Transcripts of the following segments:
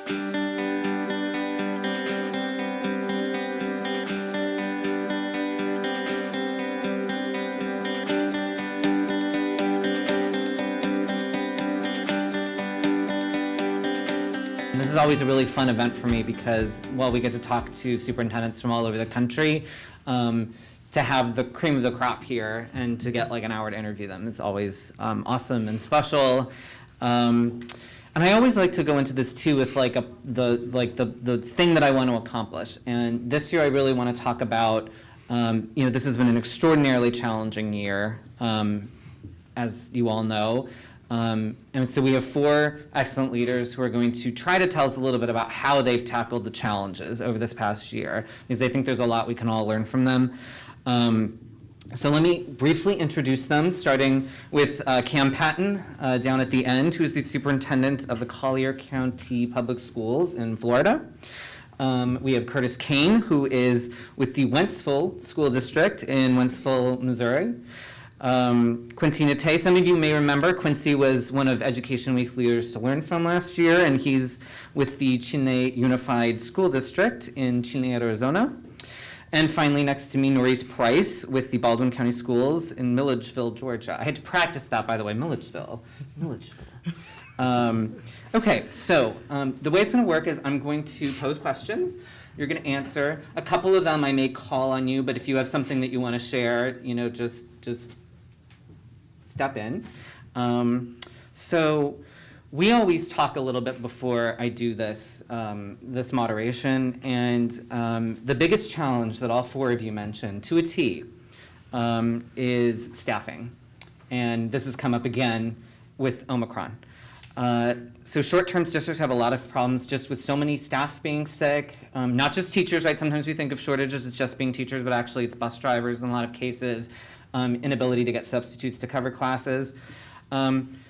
This is always a really fun event for me because, well, we get to talk to superintendents from all over the country. To have the cream of the crop here and to get like an hour to interview them is always awesome and special. And I always like to go into this too with like the thing that I want to accomplish. And this year I really want to talk about, this has been an extraordinarily challenging year, as you all know. And so we have 4 excellent leaders who are going to try to tell us a little bit about how they've tackled the challenges over this past year, because I think there's a lot we can all learn from them. So let me briefly introduce them, starting with Cam Patton down at the end, who is the superintendent of the Collier County Public Schools in Florida. We have Curtis Cain, who is with the Wentzville School District in Wentzville, Missouri. Quintina Tay, some of you may remember, Quincy was one of Education Week leaders to learn from last year, and he's with the Chinle Unified School District in Chinle, Arizona. And finally, next to me, Noris Price with the Baldwin County Schools in Milledgeville, Georgia. I had to practice that, by the way, Milledgeville. Okay, so the way it's going to work is I'm going to pose questions. You're going to answer. A couple of them I may call on you, but if you have something that you want to share, just step in. So we always talk a little bit before I do this, this moderation, and the biggest challenge that all 4 of you mentioned, to a T, is staffing. And this has come up again with Omicron. So short-term districts have a lot of problems just with so many staff being sick, not just teachers, right? Sometimes we think of shortages as just being teachers, but actually it's bus drivers in a lot of cases, inability to get substitutes to cover classes.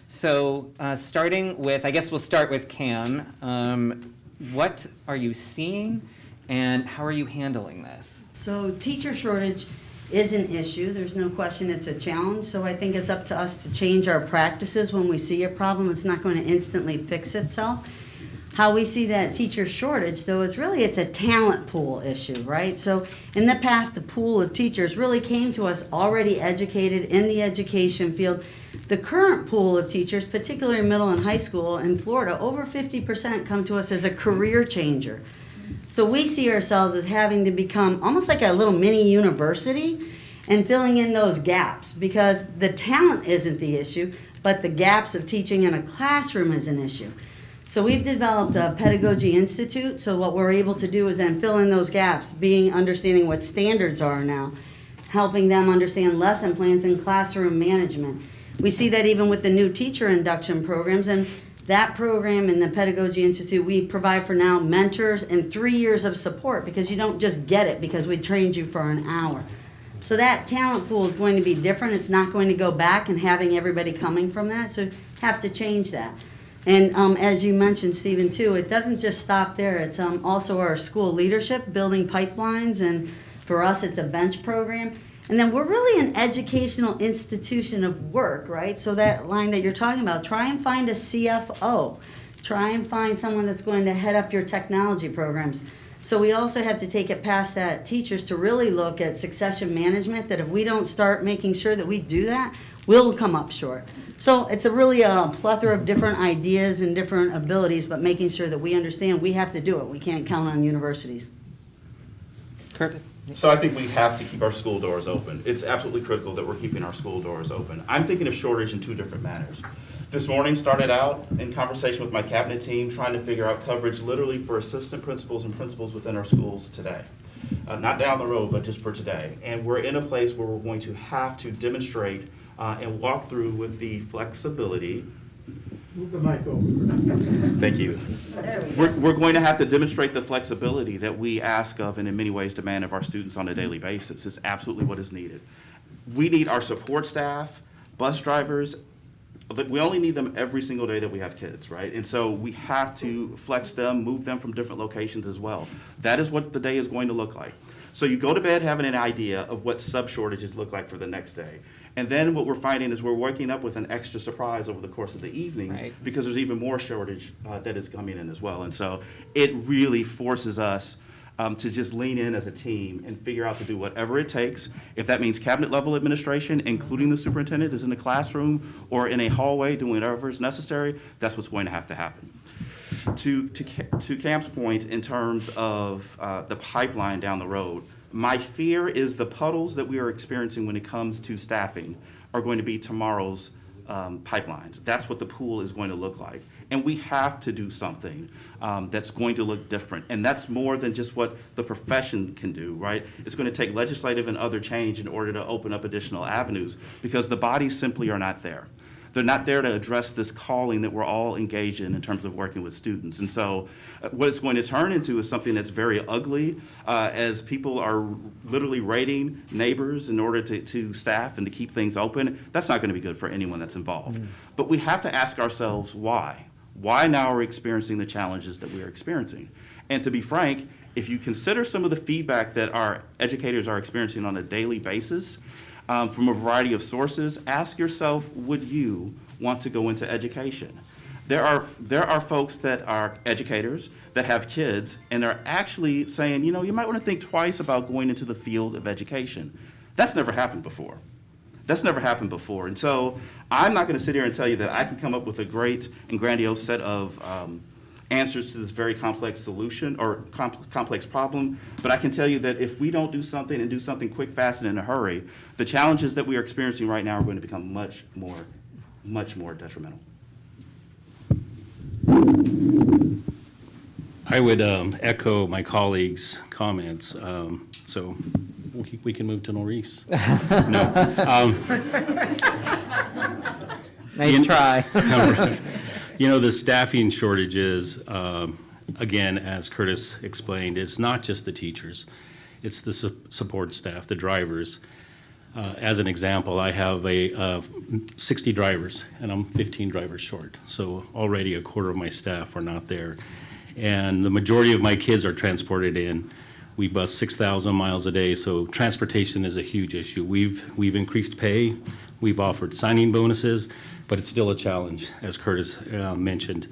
So starting with, I guess we'll start with Cam. What are you seeing and how are you handling this? So teacher shortage is an issue. There's no question it's a challenge. So I think it's up to us to change our practices when we see a problem. It's not going to instantly fix itself. How we see that teacher shortage, though, is really it's a talent pool issue, right? So in the past, the pool of teachers really came to us already educated in the education field. The current pool of teachers, particularly middle and high school in Florida, over 50% come to us as a career changer. So we see ourselves as having to become almost like a little mini university and filling in those gaps, because the talent isn't the issue, but the gaps of teaching in a classroom is an issue. So we've developed a pedagogy institute, so what we're able to do is then fill in those gaps, understanding what standards are now, helping them understand lesson plans and classroom management. We see that even with the new teacher induction programs, and that program in the Pedagogy Institute, we provide for now mentors and 3 years of support, because you don't just get it because we trained you for an hour. So that talent pool is going to be different. It's not going to go back and having everybody coming from that, so have to change that. And as you mentioned, Stephen, too, it doesn't just stop there. It's also our school leadership, building pipelines, and for us, it's a bench program. And then we're really an educational institution of work, right? So that line that you're talking about, try and find a CFO. Try and find someone that's going to head up your technology programs. So we also have to take it past that, teachers, to really look at succession management, that if we don't start making sure that we do that, we'll come up short. So it's really a plethora of different ideas and different abilities, but making sure that we understand we have to do it. We can't count on universities. Curtis? So I think we have to keep our school doors open. It's absolutely critical that we're keeping our school doors open. I'm thinking of shortage in 2 different manners. This morning started out in conversation with my cabinet team trying to figure out coverage literally for assistant principals and principals within our schools today. Not down the road, but just for today. And we're in a place where we're going to have to demonstrate and walk through with the flexibility. Move the mic over. Thank you. We're going to have to demonstrate the flexibility that we ask of and in many ways demand of our students on a daily basis. It's absolutely what is needed. We need our support staff, bus drivers. We only need them every single day that we have kids, right? And so we have to flex them, move them from different locations as well. That is what the day is going to look like. So you go to bed having an idea of what sub-shortages look like for the next day. And then what we're finding is we're waking up with an extra surprise over the course of the evening Right. because there's even more shortage that is coming in as well. And so it really forces us to just lean in as a team and figure out to do whatever it takes. If that means cabinet level administration, including the superintendent, is in the classroom or in a hallway doing whatever is necessary, that's what's going to happen. To Cam's point in terms of the pipeline down the road, my fear is the puddles that we are experiencing when it comes to staffing are going to be tomorrow's pipelines. That's what the pool is going to look like. And we have to do something that's going to look different. And that's more than just what the profession can do, right? It's going to take legislative and other change in order to open up additional avenues because the bodies simply are not there. They're not there to address this calling that we're all engaged in terms of working with students. And so what it's going to turn into is something that's very ugly as people are literally raiding neighbors in order to staff and to keep things open. That's not going to be good for anyone that's involved. But we have to ask ourselves why. Why now are we experiencing the challenges that we are experiencing? And to be frank, if you consider some of the feedback that our educators are experiencing on a daily basis, from a variety of sources, ask yourself, would you want to go into education? There are folks that are educators that have kids and are actually saying, you know, you might want to think twice about going into the field of education. That's never happened before. That's never happened before. And so I'm not going to sit here and tell you that I can come up with a great and grandiose set of answers to this very complex solution or complex problem, but I can tell you that if we don't do something and do something quick, fast, and in a hurry, the challenges that we are experiencing right now are going to become much more detrimental. I would echo my colleagues' comments, so we can move to Noris. No. Nice try. You know, the staffing shortages, again, as Curtis explained, it's not just the teachers. It's the support staff, the drivers. As an example, I have 60 drivers, and I'm 15 drivers short. So already a quarter of my staff are not there. And the majority of my kids are transported in. We bus 6,000 miles a day, so transportation is a huge issue. We've increased pay, we've offered signing bonuses, but it's still a challenge, as Curtis mentioned.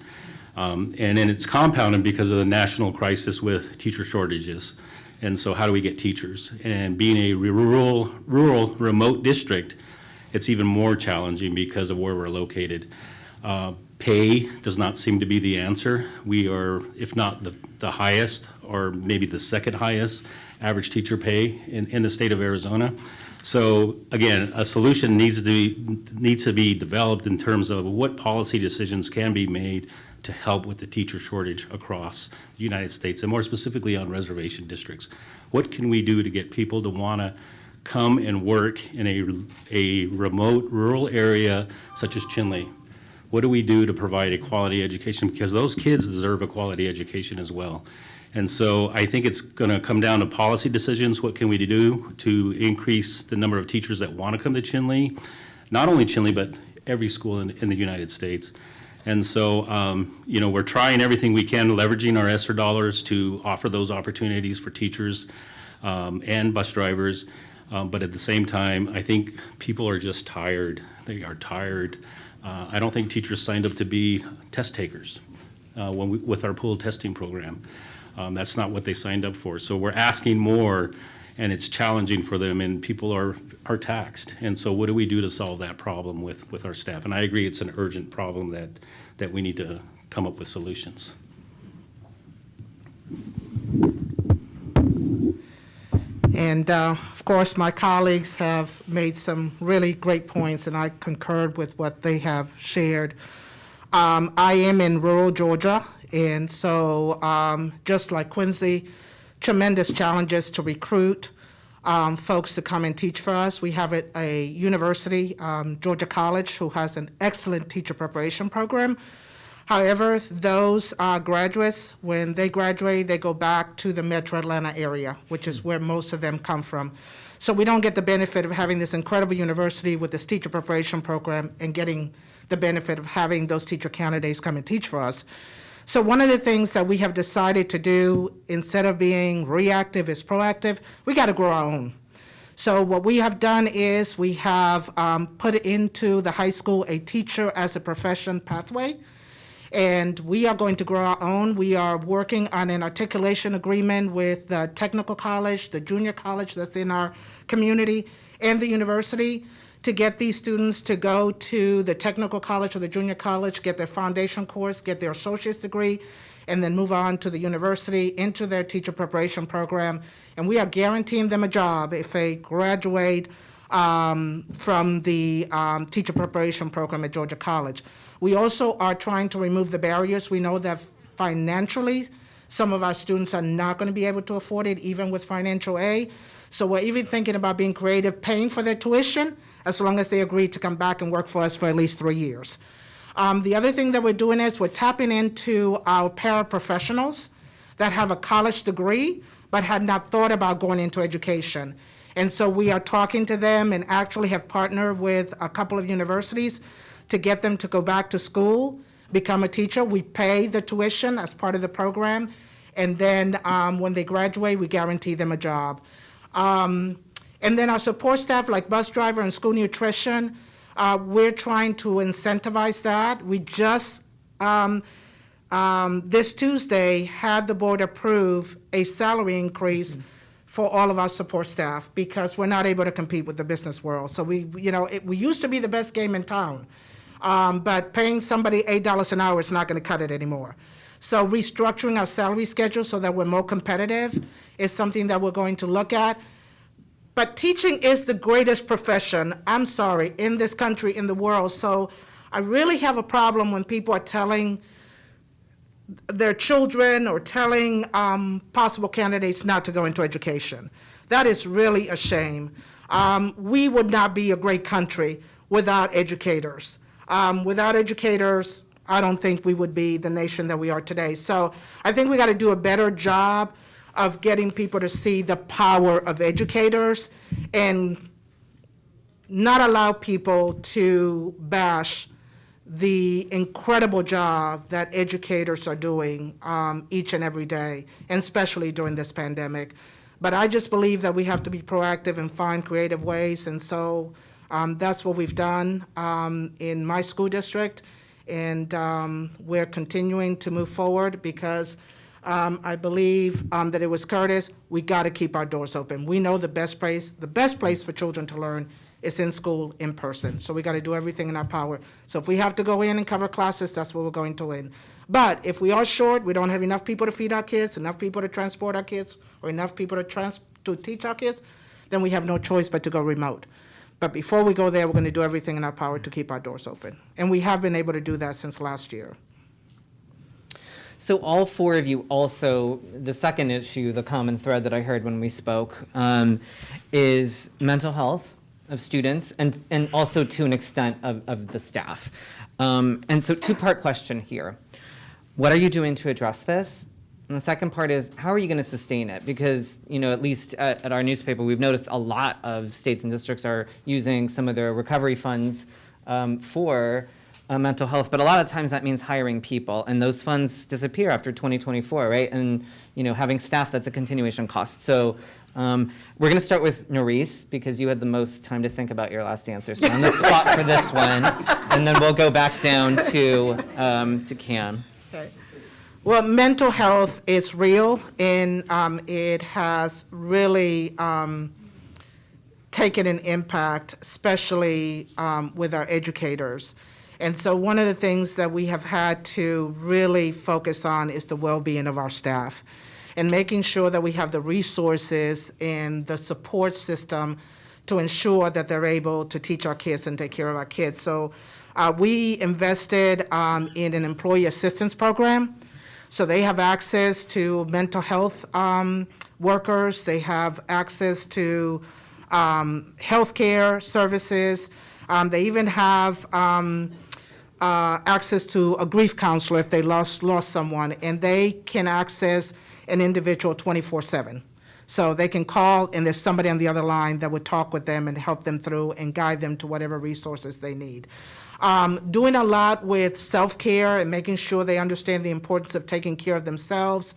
And then it's compounded because of the national crisis with teacher shortages. And so how do we get teachers? And being a rural, remote district, it's even more challenging because of where we're located. Pay does not seem to be the answer. We are, if not the highest, or maybe the second highest average teacher pay in the state of Arizona. So again, a solution needs to be developed in terms of what policy decisions can be made to help with the teacher shortage across the United States, and more specifically on reservation districts. What can we do to get people to want to come and work in a remote rural area such as Chinle? What do we do to provide a quality education? Because those kids deserve a quality education as well. And so I think it's going to come down to policy decisions. What can we do to increase the number of teachers that want to come to Chinle? Not only Chinle, but every school in the United States. And so, you know, we're trying everything we can, leveraging our ESSER dollars to offer those opportunities for teachers and bus drivers. But at the same time, I think people are just tired. They are tired. I don't think teachers signed up to be test takers with our pool testing program. That's not what they signed up for. So we're asking more, and it's challenging for them, and people are taxed. And so what do we do to solve that problem with our staff? And I agree it's an urgent problem that we need to come up with solutions. And of course, my colleagues have made some really great points, and I concurred with what they have shared. I am in rural Georgia, and so just like Quincy, tremendous challenges to recruit folks to come and teach for us. We have a university, Georgia College, who has an excellent teacher preparation program. However, those graduates, when they graduate, they go back to the metro Atlanta area, which is where most of them come from. So we don't get the benefit of having this incredible university with this teacher preparation program and getting the benefit of having those teacher candidates come and teach for us. So one of the things that we have decided to do, instead of being reactive, is proactive. We got to grow our own. So what we have done is we have put into the high school a teacher as a profession pathway, and we are going to grow our own. We are working on an articulation agreement with the technical college, the junior college that's in our community, and the university to get these students to go to the technical college or the junior college, get their foundation course, get their associate's degree, and then move on to the university into their teacher preparation program. And we are guaranteeing them a job if they graduate from the teacher preparation program at Georgia College. We also are trying to remove the barriers. We know that financially, some of our students are not going to be able to afford it, even with financial aid. So we're even thinking about being creative, paying for their tuition, as long as they agree to come back and work for us for at least 3 years. The other thing that we're doing is we're tapping into our paraprofessionals that have a college degree but had not thought about going into education. And so we are talking to them and actually have partnered with a couple of universities to get them to go back to school, become a teacher. We pay the tuition as part of the program, and then when they graduate, we guarantee them a job. And then our support staff, like bus driver and school nutrition, we're trying to incentivize that. We just, this Tuesday, had the board approve a salary increase for all of our support staff because we're not able to compete with the business world. So we used to be the best game in town, but paying somebody $8 an hour is not going to cut it anymore. So restructuring our salary schedule so that we're more competitive is something that we're going to look at. But teaching is the greatest profession, I'm sorry, in this country, in the world. So I really have a problem when people are telling their children or telling possible candidates not to go into education. That is really a shame. We would not be a great country without educators. Without educators, I don't think we would be the nation that we are today. So I think we got to do a better job of getting people to see the power of educators and not allow people to bash the incredible job that educators are doing each and every day, and especially during this pandemic. But I just believe that we have to be proactive and find creative ways, and so that's what we've done in my school district, and we're continuing to move forward because I believe that it was Curtis, we got to keep our doors open. We know the best place for children to learn is in school, in person. So we got to do everything in our power. So if we have to go in and cover classes, that's what we're going to win. But if we are short, we don't have enough people to feed our kids, enough people to transport our kids, or enough people to teach our kids, then we have no choice but to go remote. But before we go there, we're going to do everything in our power to keep our doors open. And we have been able to do that since last year. So all four of you also, the second issue, the common thread that I heard when we spoke, is mental health of students and also to an extent of the staff. And so two-part question here. What are you doing to address this? And the second part is, how are you going to sustain it? Because, at least at our newspaper, we've noticed a lot of states and districts are using some of their recovery funds for mental health, but a lot of times that means hiring people, and those funds disappear after 2024, right? And having staff, that's a continuation cost. So we're going to start with Noris because you had the most time to think about your last answer. So on the spot for this one, and then we'll go back down to Cain. Okay. Well, mental health is real, and it has really taken an impact, especially with our educators. And so one of the things that we have had to really focus on is the well-being of our staff and making sure that we have the resources and the support system to ensure that they're able to teach our kids and take care of our kids. So we invested in an employee assistance program. So they have access to mental health workers. They have access to healthcare services. They even have access to a grief counselor if they lost someone, and they can access an individual 24/7. So they can call, and there's somebody on the other line that would talk with them and help them through and guide them to whatever resources they need. Doing a lot with self-care and making sure they understand the importance of taking care of themselves,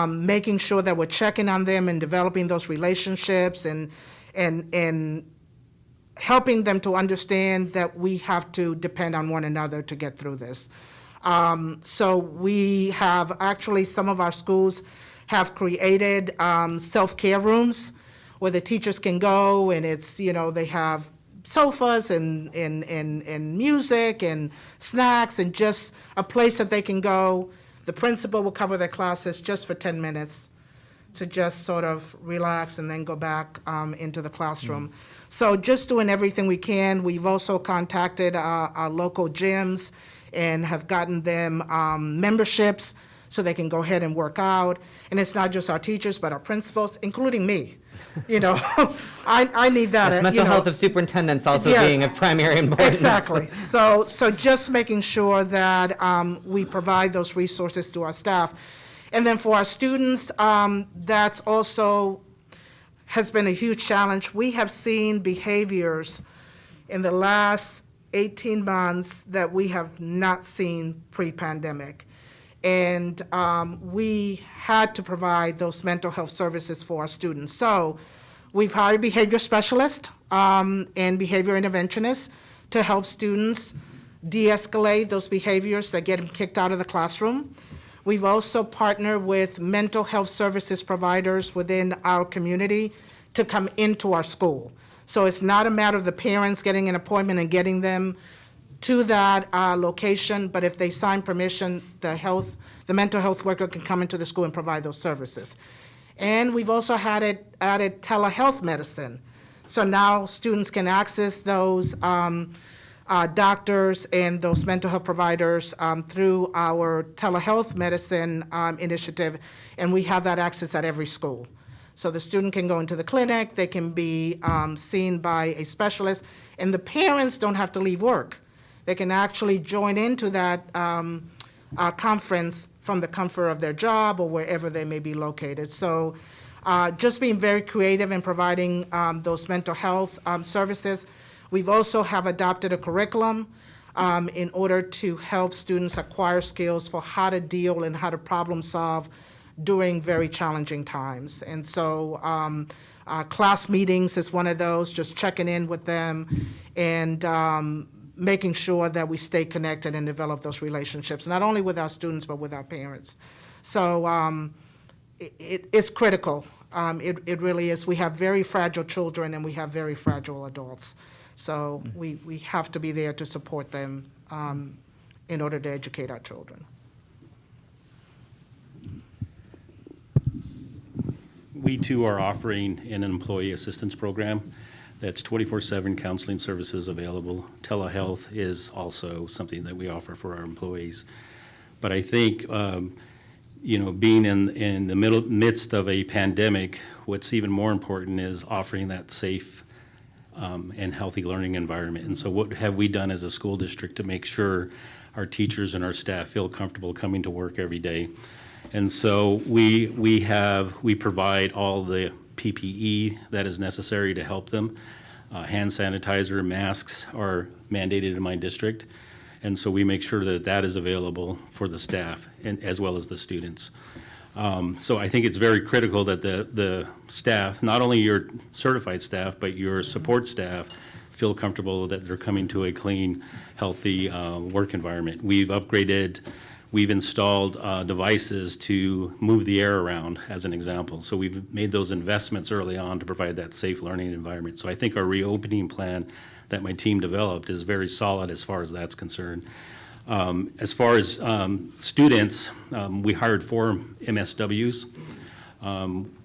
making sure that we're checking on them and developing those relationships and and helping them to understand that we have to depend on one another to get through this. So we have, actually, some of our schools have created self-care rooms where the teachers can go, and it's, they have sofas and music and snacks and just a place that they can go. The principal will cover their classes just for 10 minutes to just sort of relax and then go back into the classroom. So just doing everything we can. We've also contacted our local gyms and have gotten them memberships so they can go ahead and work out. And it's not just our teachers, but our principals, including me. I need that. Mental health of superintendents also Yes. being of primary importance. Exactly. So just making sure that we provide those resources to our staff. And then for our students, that's also has been a huge challenge. We have seen behaviors in the last 18 months that we have not seen pre-pandemic. And we had to provide those mental health services for our students. So we've hired behavior specialists and behavior interventionists to help students de-escalate those behaviors that get them kicked out of the classroom. We've also partnered with mental health services providers within our community to come into our school. So it's not a matter of the parents getting an appointment and getting them to that location, but if they sign permission, the mental health worker can come into the school and provide those services. And we've also added telehealth medicine. So now students can access those doctors and those mental health providers through our telehealth medicine initiative, and we have that access at every school. So the student can go into the clinic, they can be seen by a specialist, and the parents don't have to leave work. They can actually join into that conference from the comfort of their job or wherever they may be located. So just being very creative in providing those mental health services. We've also have adopted a curriculum in order to help students acquire skills for how to deal and how to problem solve during very challenging times. And so class meetings is one of those, just checking in with them and making sure that we stay connected and develop those relationships, not only with our students, but with our parents. So it's critical. It really is. We have very fragile children and we have very fragile adults. So we have to be there to support them in order to educate our children. We too are offering an employee assistance program that's 24/7 counseling services available. Telehealth is also something that we offer for our employees. But I think, being in the midst of a pandemic, what's even more important is offering that safe and healthy learning environment. And so what have we done as a school district to make sure our teachers and our staff feel comfortable coming to work every day? And so we provide all the PPE that is necessary to help them. Hand sanitizer, masks are mandated in my district. And so we make sure that that is available for the staff and as well as the students. So I think it's very critical that the staff, not only your certified staff, but your support staff, feel comfortable that they're coming to a clean, healthy work environment. We've installed devices to move the air around, as an example. So we've made those investments early on to provide that safe learning environment. So I think our reopening plan that my team developed is very solid as far as that's concerned. As far as students, we hired 4 MSWs.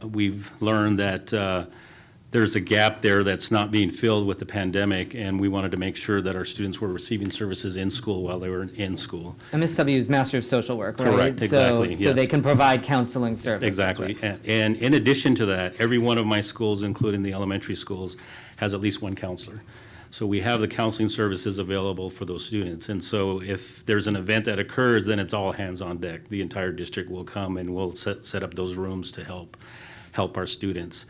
We've learned that there's a gap there that's not being filled with the pandemic, and we wanted to make sure that our students were receiving services in school while they were in school. MSW is Master of Social Work, right? Correct, exactly, So yes. they can provide counseling services. Exactly. And in addition to that, every one of my schools, including the elementary schools, has at least one counselor. So we have the counseling services available for those students. And so if there's an event that occurs, then it's all hands on deck. The entire district will come and we'll set up those rooms to help our students.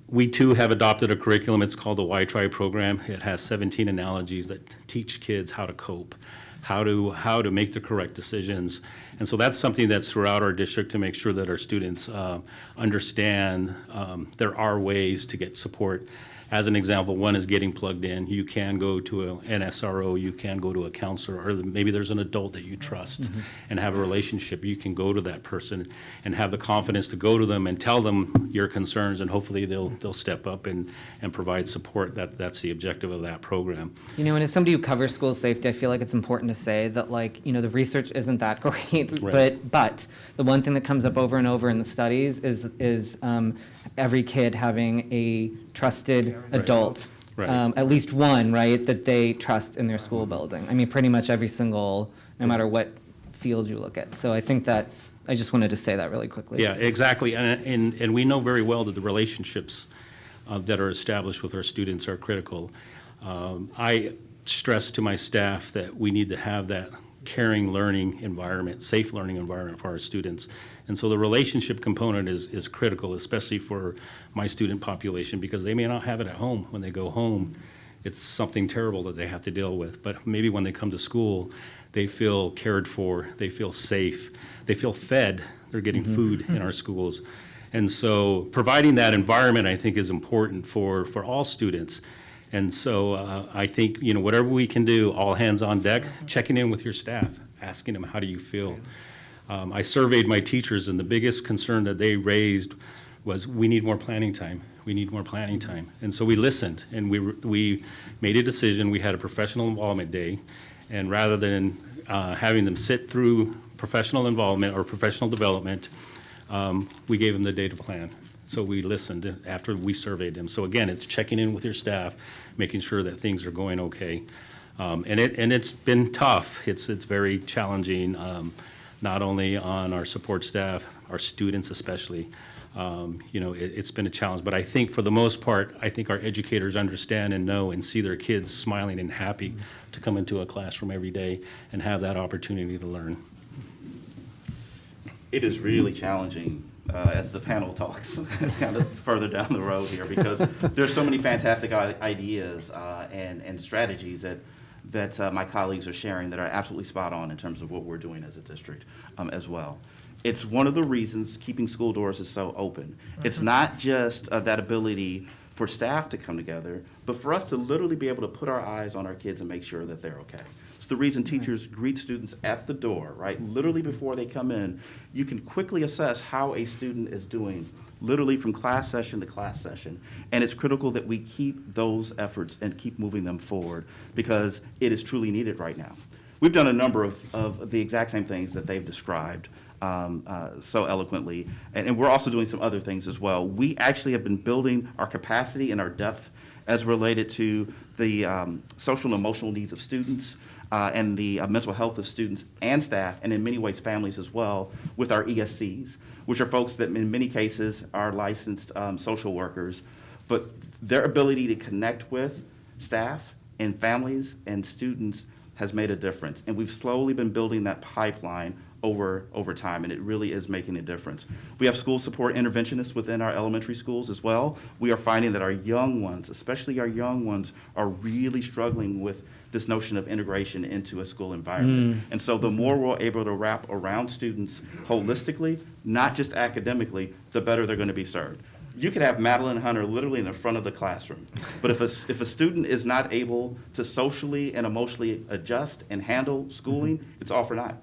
We too have adopted a curriculum. It's called the Why Try program. It has 17 analogies that teach kids how to cope. how to make the correct decisions. And so that's something that's throughout our district to make sure that our students understand there are ways to get support. As an example, one is getting plugged in. You can go to an SRO, you can go to a counselor, or maybe there's an adult that you trust and have a relationship. You can go to that person and have the confidence to go to them and tell them your concerns, and hopefully they'll step up and provide support. That's the objective of that program. You know, and as somebody who covers school safety, I feel like it's important to say that, like, you know, the research isn't that great, Right. but the one thing that comes up over and over in the studies is every kid having a trusted adult, Right. at least one, right, that they trust in their school building. I mean, pretty much every single, no matter what field you look at. So I think I just wanted to say that really quickly. Yeah, exactly. And we know very well that the relationships that are established with our students are critical. I stress to my staff that we need to have that caring learning environment, safe learning environment for our students. And so the relationship component is critical, especially for my student population, because they may not have it at home. When they go home, it's something terrible that they have to deal with. But maybe when they come to school, they feel cared for, they feel safe, they feel fed, they're getting food in our schools. And so providing that environment, I think, is important for all students. And so I think, you know, whatever we can do, all hands on deck, checking in with your staff, asking them, how do you feel? I surveyed my teachers, and the biggest concern that they raised was, we need more planning time. We need more planning time. And so we listened, and we made a decision. We had a professional involvement day, and rather than having them sit through professional involvement or professional development, we gave them the day to plan. So we listened after we surveyed them. So again, it's checking in with your staff, making sure that things are going okay. And it's been tough. It's very challenging, not only on our support staff, our students especially. You know, it's been a challenge. But I think for the most part, I think our educators understand and know and see their kids smiling and happy to come into a classroom every day and have that opportunity to learn. It is really challenging as the panel talks kind of further down the road here, because there's so many fantastic ideas and strategies that my colleagues are sharing that are absolutely spot on in terms of what we're doing as a district as well. It's one of the reasons keeping school doors is so open. It's not just that ability for staff to come together, but for us to literally be able to put our eyes on our kids and make sure that they're okay. It's the reason teachers greet students at the door, right? Literally before they come in, you can quickly assess how a student is doing, literally from class session to class session. And it's critical that we keep those efforts and keep moving them forward, because it is truly needed right now. We've done a number of the exact same things that they've described so eloquently, and we're also doing some other things as well. We actually have been building our capacity and our depth as related to the social and emotional needs of students, and the mental health of students and staff, and in many ways families as well, with our ESCs, which are folks that in many cases are licensed social workers, but their ability to connect with staff and families and students has made a difference. And we've slowly been building that pipeline over time, and it really is making a difference. We have school support interventionists within our elementary schools as well. We are finding that our young ones, especially our young ones, are really struggling with this notion of integration into a school environment. And so the more we're able to wrap around students holistically, not just academically, the better they're going to be served. You could have Madeline Hunter literally in the front of the classroom, but if a student is not able to socially and emotionally adjust and handle schooling, it's all for naught.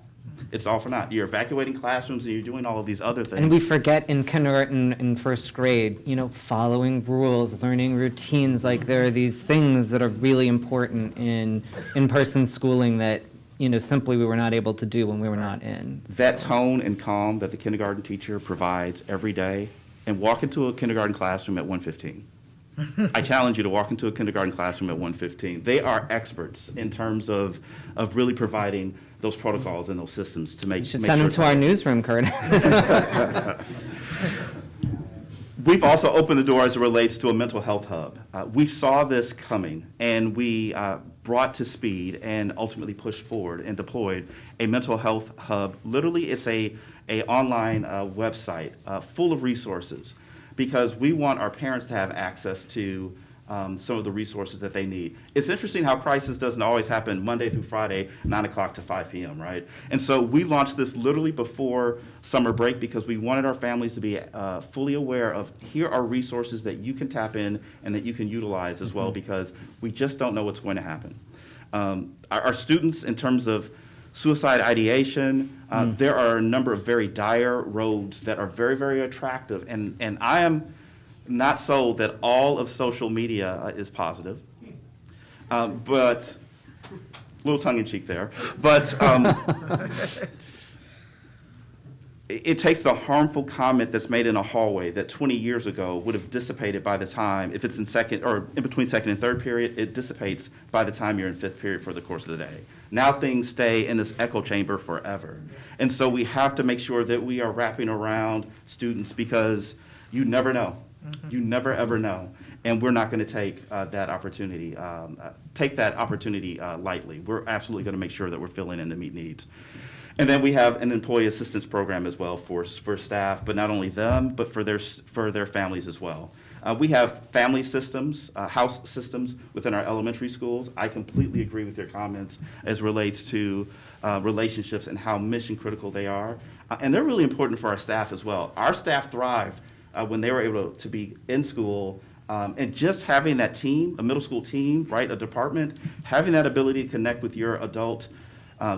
It's all for naught. You're evacuating classrooms and you're doing all of these other things. And we forget in kindergarten and first grade, you know, following rules, learning routines, like there are these things that are really important in in-person schooling that, you know, simply we were not able to do when we were not in. That tone and calm that the kindergarten teacher provides every day, and walk into a kindergarten classroom at 1:15. I challenge you to walk into a kindergarten classroom at 1:15. They are experts in terms of really providing those protocols and those systems to make. You should make send sure them to our newsroom, Kurt. We've also opened the door as it relates to a mental health hub. We saw this coming, and we brought to speed and ultimately pushed forward and deployed a mental health hub. Literally, it's a online website full of resources, because we want our parents to have access to some of the resources that they need. It's interesting how crisis doesn't always happen Monday through Friday, 9 o'clock to 5 p.m., right? And so we launched this literally before summer break because we wanted our families to be fully aware of here are resources that you can tap in and that you can utilize as well, because we just don't know what's going to happen. Our students, in terms of suicide ideation, there are a number of very dire roads that are very, very attractive, and I am not sold that all of social media is positive, but a little tongue-in-cheek there. But it takes the harmful comment that's made in a hallway that 20 years ago would have dissipated by the time, if it's in second or in between second and third period, it dissipates by the time you're in fifth period for the course of the day. Now things stay in this echo chamber forever. And so we have to make sure that we are wrapping around students, because you never know. You never ever know, and we're not going to take that opportunity lightly. We're absolutely going to make sure that we're filling in to meet needs. And then we have an employee assistance program as well for staff, but not only them, but for their families as well. We have family systems, house systems within our elementary schools. I completely agree with your comments as relates to relationships and how mission critical they are, and they're really important for our staff as well. Our staff thrived when they were able to be in school, and just having that team, a middle school team, right, a department, having that ability to connect with your adult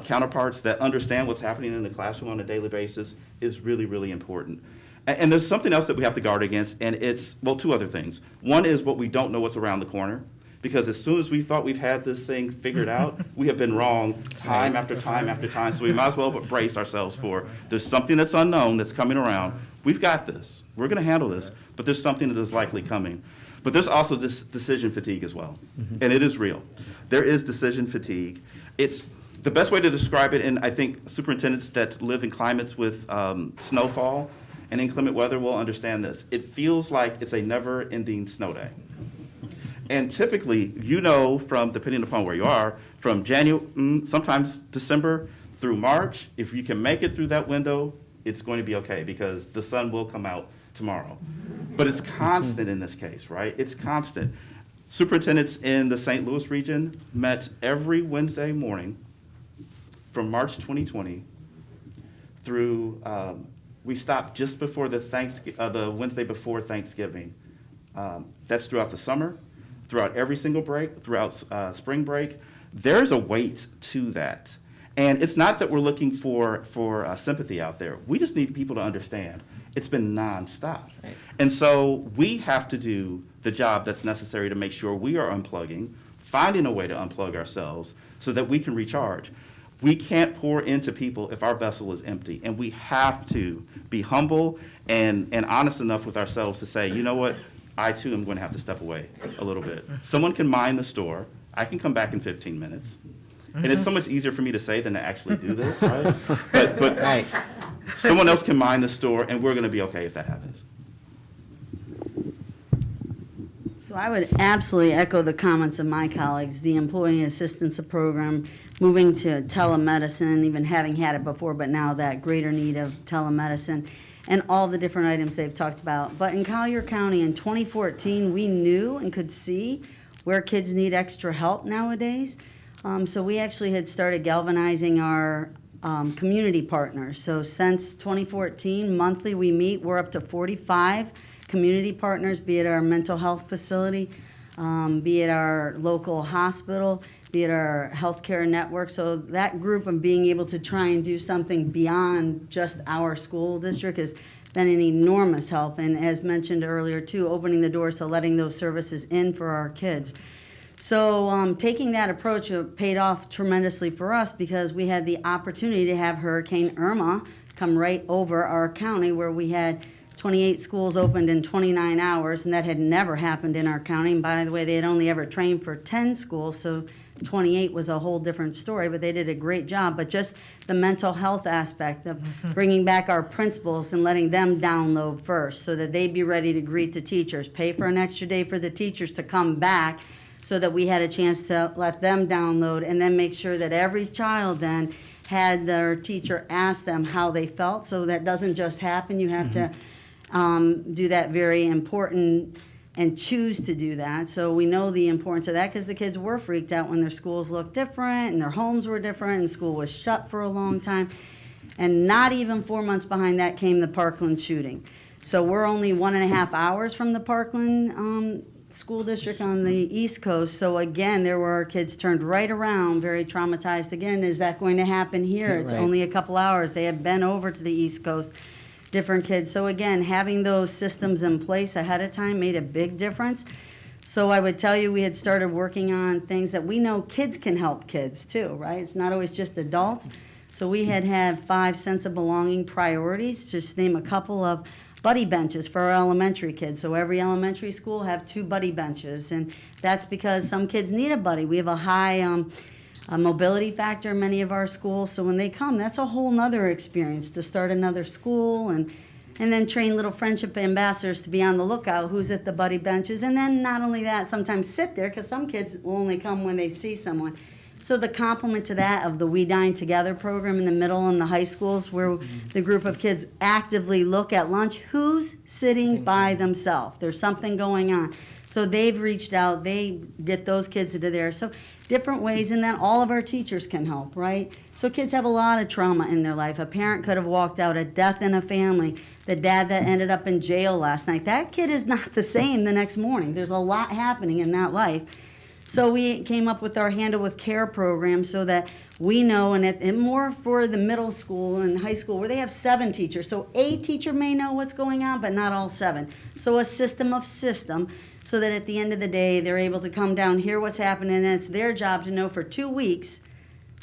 counterparts that understand what's happening in the classroom on a daily basis is really, really important. And there's something else that we have to guard against, and it's, well, two other things. One is what we don't know what's around the corner, because as soon as we thought we've had this thing figured out, we have been wrong time after time after time. So we might as well brace ourselves for there's something that's unknown that's coming around. We've got this. We're going to handle this, but there's something that is likely coming. But there's also this decision fatigue as well, and it is real. There is decision fatigue. It's the best way to describe it, and I think superintendents that live in climates with snowfall and inclement weather will understand this. It feels like it's a never-ending snow day. And typically, from, depending upon where you are, from January, sometimes December through March, if you can make it through that window, it's going to be okay, because the sun will come out tomorrow. But it's constant in this case, right? It's constant. Superintendents in the St. Louis region met every Wednesday morning from March 2020 through, we stopped just before the Wednesday before Thanksgiving. That's throughout the summer, throughout every single break, throughout spring break. There's a weight to that. And it's not that we're looking for sympathy out there. We just need people to understand it's been nonstop. Right. And so we have to do the job that's necessary to make sure we are unplugging, finding a way to unplug ourselves so that we can recharge. We can't pour into people if our vessel is empty, and we have to be humble and honest enough with ourselves to say, you know what, I too am going to have to step away a little bit. Someone can mind the store. I can come back in 15 minutes. And it's so much easier for me to say than to actually do this, right? But Right. someone else can mind the store, and we're going to be okay if that happens. So I would absolutely echo the comments of my colleagues. The employee assistance program, moving to telemedicine, even having had it before, but now that greater need of telemedicine, and all the different items they've talked about. But in Collier County in 2014, we knew and could see where kids need extra help nowadays. So we actually had started galvanizing our community partners. So since 2014, monthly we meet. We're up to 45 community partners, be it our mental health facility, be it our local hospital, be it our healthcare network. So that group of being able to try and do something beyond just our school district has been an enormous help. And as mentioned earlier too, opening the doors to letting those services in for our kids. So taking that approach paid off tremendously for us, because we had the opportunity to have Hurricane Irma come right over our county, where we had 28 schools opened in 29 hours, and that had never happened in our county. And by the way, they had only ever trained for 10 schools, so 28 was a whole different story, but they did a great job. But just the mental health aspect of bringing back our principals and letting them download first so that they'd be ready to greet the teachers, pay for an extra day for the teachers to come back, so that we had a chance to let them download, and then make sure that every child then had their teacher ask them how they felt. So that doesn't just happen. You have to do that very important and choose to do that. So we know the importance of that because the kids were freaked out when their schools looked different and their homes were different and school was shut for a long time. And not even 4 months behind that came the Parkland shooting. So we're only 1.5 hours from the Parkland school district on the East Coast. So again, there were our kids turned right around, very traumatized again. Is that going to happen here? It's Right. only a couple hours. They have been over to the East Coast, different kids. So again, having those systems in place ahead of time made a big difference. So I would tell you, we had started working on things that we know kids can help kids too, right? It's not always just adults. So we had 5 sense of belonging priorities, just name a couple of buddy benches for our elementary kids. So every elementary school have 2 buddy benches, and that's because some kids need a buddy. We have a high mobility factor in many of our schools, so when they come, that's a whole nother experience to start another school and then train little friendship ambassadors to be on the lookout who's at the buddy benches. And then not only that, sometimes sit there, because some kids will only come when they see someone. So the complement to that of the We Dine Together program in the middle and the high schools, where the group of kids actively look at lunch, who's sitting by themselves? There's something going on. So they've reached out, they get those kids into there. So different ways, and then all of our teachers can help, right? So kids have a lot of trauma in their life. A parent could have walked out, a death in a family, the dad that ended up in jail last night. That kid is not the same the next morning. There's a lot happening in that life. So we came up with our Handle with Care program so that we know, and more for the middle school and high school, where they have 7 teachers. So a teacher may know what's going on, but not all 7. So a system of system, so that at the end of the day, they're able to come down, hear what's happening, and it's their job to know for 2 weeks.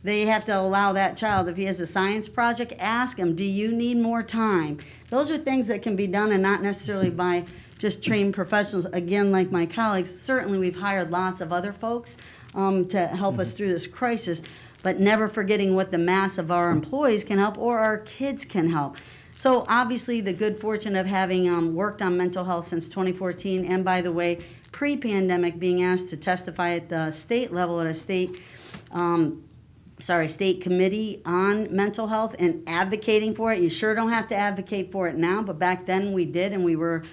They have to allow that child, if he has a science project, ask him, do you need more time? Those are things that can be done, and not necessarily by just trained professionals. Again, like my colleagues, certainly we've hired lots of other folks to help us through this crisis, but never forgetting what the mass of our employees can help or our kids can help. So obviously the good fortune of having worked on mental health since 2014, and by the way, pre-pandemic being asked to testify at the state level at a state committee on mental health and advocating for it. You sure don't have to advocate for it now, but back then we did, and we were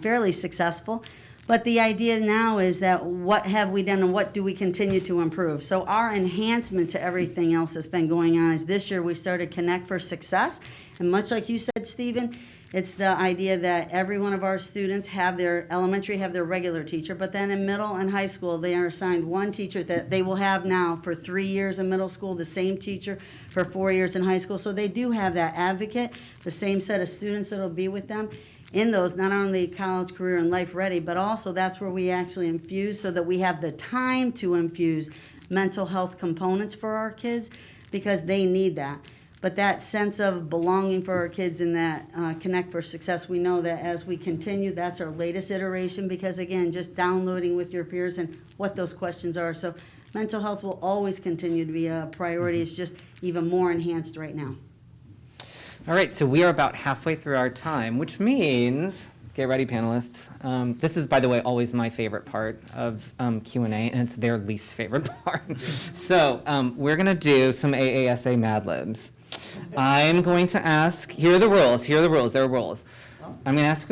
fairly successful. But the idea now is that what have we done and what do we continue to improve? So our enhancement to everything else that's been going on is this year we started Connect for Success. And much like you said, Stephen, it's the idea that every one of our students have their elementary, have their regular teacher, but then in middle and high school, they are assigned one teacher that they will have now for 3 years in middle school, the same teacher for 4 years in high school. So they do have that advocate, the same set of students that will be with them in those, not only college, career, and life ready, but also that's where we actually infuse so that we have the time to infuse mental health components for our kids, because they need that. But that sense of belonging for our kids in that Connect for Success, we know that as we continue, that's our latest iteration, because again, just downloading with your peers and what those questions are. So mental health will always continue to be a priority. It's just even more enhanced right now. All right, so we are about halfway through our time, which means, get ready, panelists. This is, by the way, always my favorite part of Q&A, and it's their least favorite part. So we're going to do some Aasa Mad Libs. I'm going to ask, here are the rules, there are rules. I'm going to ask,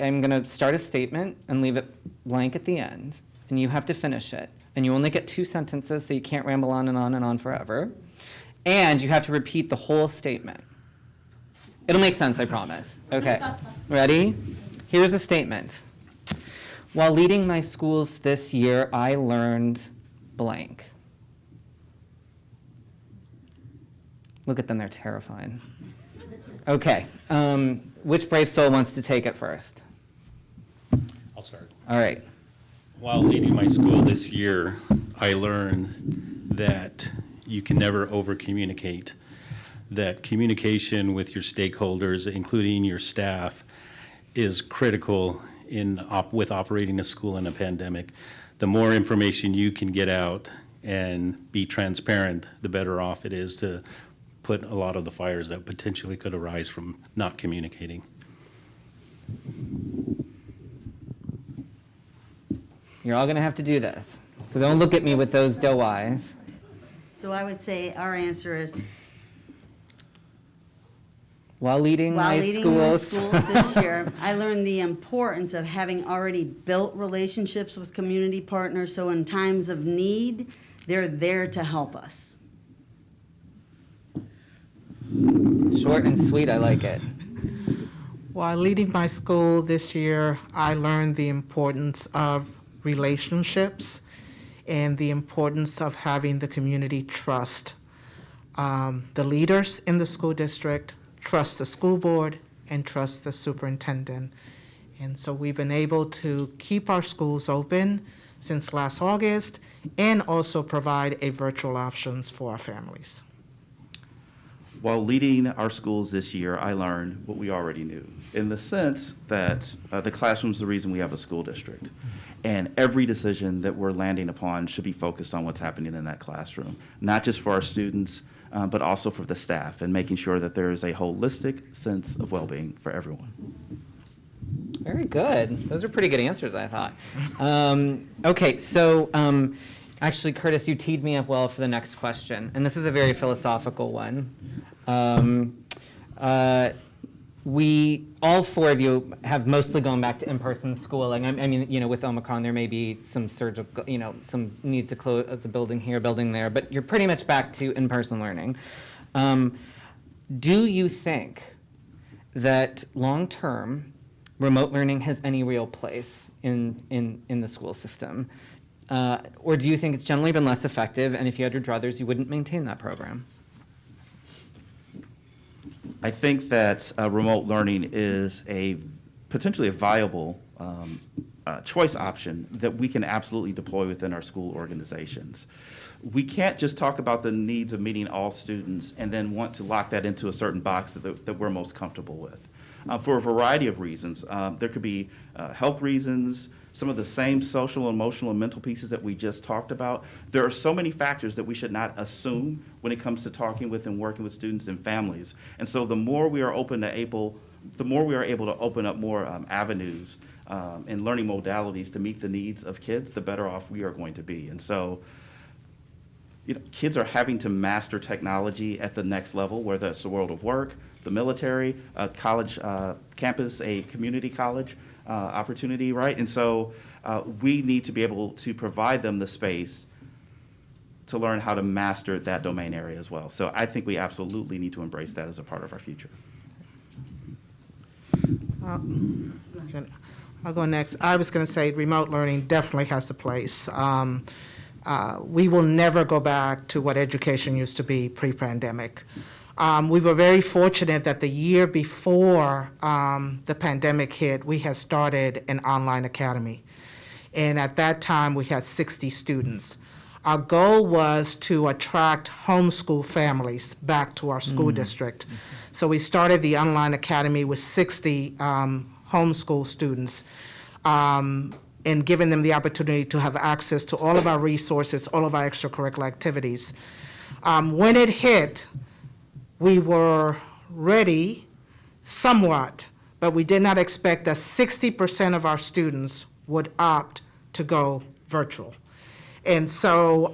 I'm going to start a statement and leave it blank at the end, and you have to finish it. And you only get 2 sentences, so you can't ramble on and on and on forever. And you have to repeat the whole statement. It'll make sense, I promise. Okay, ready? Here's a statement. While leading my schools this year, I learned blank. Look at them, they're terrified. Okay, which brave soul wants to take it first? I'll start. All right. While leading my school this year, I learned that you can never over-communicate, that communication with your stakeholders, including your staff, is critical with operating a school in a pandemic. The more information you can get out and be transparent, the better off it is to put a lot of the fires that potentially could arise from not communicating. You're all going to have to do this. So don't look at me with those doe eyes. So I would say our answer is, While leading While my leading my schools. schools this year, I learned the importance of having already built relationships with community partners, so in times of need, they're there to help us. Short and sweet, I like it. While leading my school this year, I learned the importance of relationships and the importance of having the community trust the leaders in the school district, trust the school board, and trust the superintendent. And so we've been able to keep our schools open since last August and also provide a virtual options for our families. While leading our schools this year, I learned what we already knew, in the sense that the classroom is the reason we have a school district. And every decision that we're landing upon should be focused on what's happening in that classroom, not just for our students, but also for the staff, and making sure that there is a holistic sense of well-being for everyone. Very good. Those are pretty good answers, I thought. Okay, so actually, Curtis, you teed me up well for the next question, and this is a very philosophical one. We, all four of you, have mostly gone back to in-person schooling. I mean, you know, with Omicron, there may be some surgical, you know, some need to close a building here, building there, but you're pretty much back to in-person learning. Do you think that long-term remote learning has any real place in the school system? Or do you think it's generally been less effective, and if you had your druthers, you wouldn't maintain that program? I think that remote learning is potentially a viable choice option that we can absolutely deploy within our school organizations. We can't just talk about the needs of meeting all students and then want to lock that into a certain box that we're most comfortable with. For a variety of reasons. There could be health reasons, some of the same social, emotional, and mental pieces that we just talked about. There are so many factors that we should not assume when it comes to talking with and working with students and families. And so the more we are able to open up more avenues and learning modalities to meet the needs of kids, the better off we are going to be. And so, you know, kids are having to master technology at the next level, whether it's the world of work, the military, a college campus, a community college opportunity, right? And so we need to be able to provide them the space to learn how to master that domain area as well. So I think we absolutely need to embrace that as a part of our future. I'll go next. I was going to say remote learning definitely has a place. We will never go back to what education used to be pre-pandemic. We were very fortunate that the year before the pandemic hit, we had started an online academy. And at that time, we had 60 students. Our goal was to attract homeschool families back to our school district. So we started the online academy with 60 homeschool students and giving them the opportunity to have access to all of our resources, all of our extracurricular activities. When it hit, we were ready somewhat, but we did not expect that 60% of our students would opt to go virtual. And so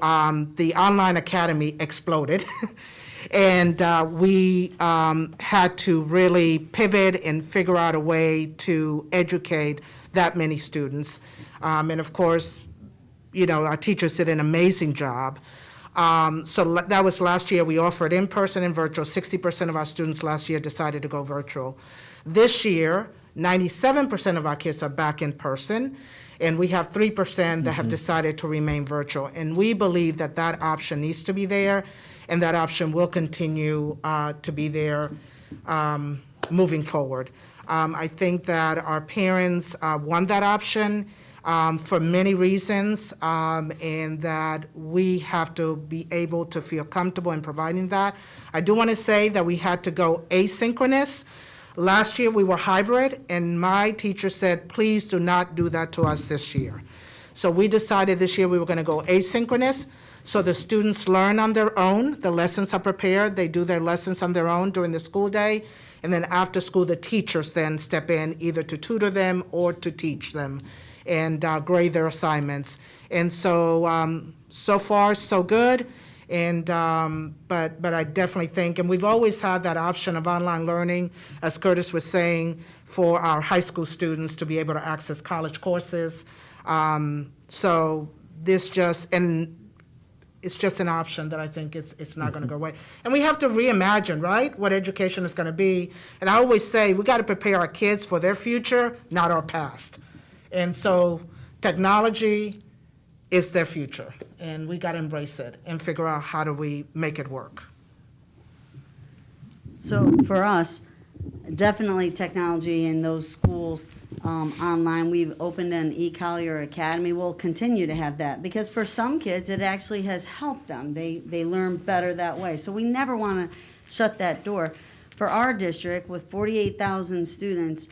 the online academy exploded. And we had to really pivot and figure out a way to educate that many students. And of course, you know, our teachers did an amazing job. So that was last year. We offered in-person and virtual. 60% of our students last year decided to go virtual. This year, 97% of our kids are back in person, and we have 3% that have decided to remain virtual. And we believe that that option needs to be there, and that option will continue to be there moving forward. I think that our parents want that option for many reasons, and that we have to be able to feel comfortable in providing that. I do want to say that we had to go asynchronous. Last year, we were hybrid, and my teacher said, please do not do that to us this year. So we decided this year we were going to go asynchronous, so the students learn on their own. The lessons are prepared. They do their lessons on their own during the school day, and then after school, the teachers then step in either to tutor them or to teach them and grade their assignments. And so, so far, so good. And, but I definitely think, and we've always had that option of online learning, as Curtis was saying, for our high school students to be able to access college courses. So this just, and it's just an option that I think it's not going to go away. And we have to reimagine, right, what education is going to be. And I always say, we got to prepare our kids for their future, not our past. And so technology is their future, and we got to embrace it and figure out how do we make it work. So for us, definitely technology in those schools online. We've opened an Collier Academy. We'll continue to have that because for some kids, it actually has helped them. They learn better that way. So we never want to shut that door. For our district, with 48,000 students,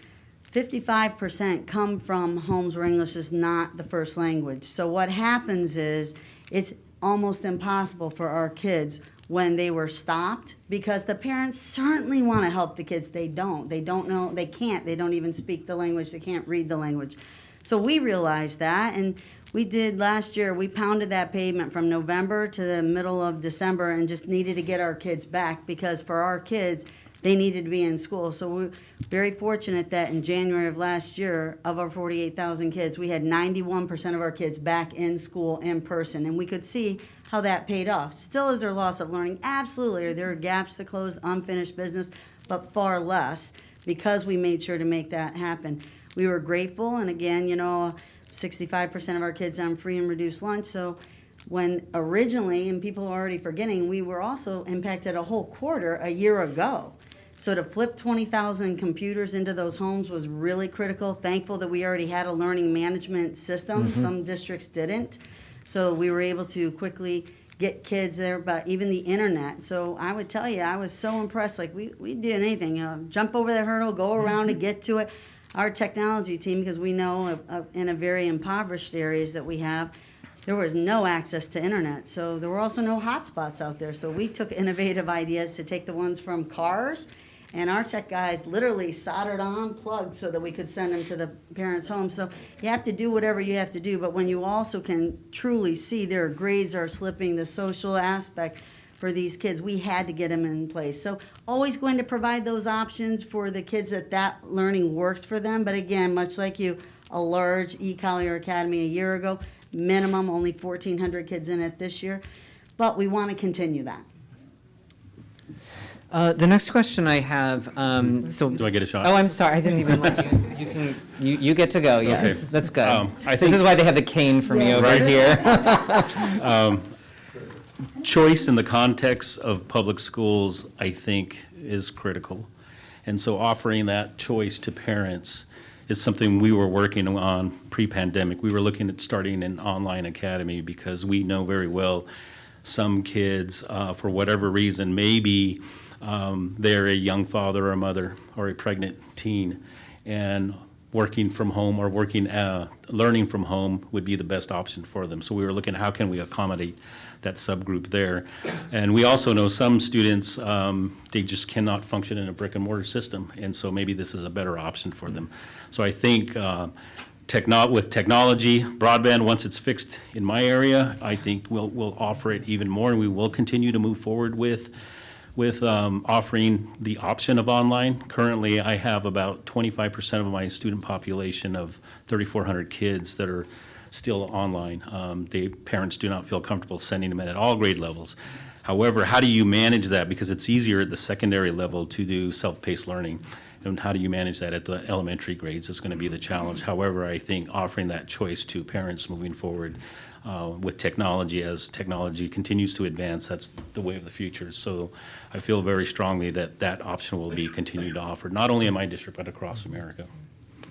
55% come from homes where English is not the first language. So what happens is it's almost impossible for our kids when they were stopped because the parents certainly want to help the kids. They don't know, they can't, they don't even speak the language, they can't read the language. So we realized that, and we did last year, we pounded that pavement from November to the middle of December and just needed to get our kids back because for our kids, they needed to be in school. So we're very fortunate that in January of last year, of our 48,000 kids, we had 91% of our kids back in school in person. And we could see how that paid off. Still is there loss of learning? Absolutely. There are gaps to close, unfinished business, but far less because we made sure to make that happen. We were grateful, and again, 65% of our kids on free and reduced lunch. So when originally, and people are already forgetting, we were also impacted a whole quarter a year ago. So to flip 20,000 computers into those homes was really critical. Thankful that we already had a learning management system. Some districts didn't. So we were able to quickly get kids there, but even the internet. So I would tell you, I was so impressed. Like we did anything, jump over the hurdle, go around and get to it. Our technology team, because we know in a very impoverished areas that we have, there was no access to internet. So there were also no hotspots out there. So we took innovative ideas to take the ones from cars, and our tech guys literally soldered on plugs so that we could send them to the parents' home. So you have to do whatever you have to do, but when you also can truly see their grades are slipping, the social aspect for these kids, we had to get them in place. So always going to provide those options for the kids that learning works for them. But again, much like you, a large Collier Academy a year ago, minimum only 1,400 kids in it this year, but we want to continue that. The next question I have, so. Do I get a shot? Oh, I'm sorry, I didn't even let you. You get to go, yes, Okay. that's good. I This think- is why they have the cane for me over Right. here. Choice in the context of public schools, I think, is critical. And so offering that choice to parents is something we were working on pre-pandemic. We were looking at starting an online academy because we know very well some kids, for whatever reason, maybe they're a young father or mother or a pregnant teen, and working from home or learning from home would be the best option for them. So we were looking at how can we accommodate that subgroup there. And we also know some students, they just cannot function in a brick and mortar system, and so maybe this is a better option for them. So I think with technology, broadband, once it's fixed in my area, I think we'll offer it even more, and we will continue to move forward with offering the option of online. Currently, I have about 25% of my student population of 3,400 kids that are still online. Parents do not feel comfortable sending them in at all grade levels. However, how do you manage that? Because it's easier at the secondary level to do self-paced learning. And how do you manage that at the elementary grades is going to be the challenge. However, I think offering that choice to parents moving forward with technology, as technology continues to advance, that's the way of the future. So I feel very strongly that that option will be continued to offer, not only in my district, but across America.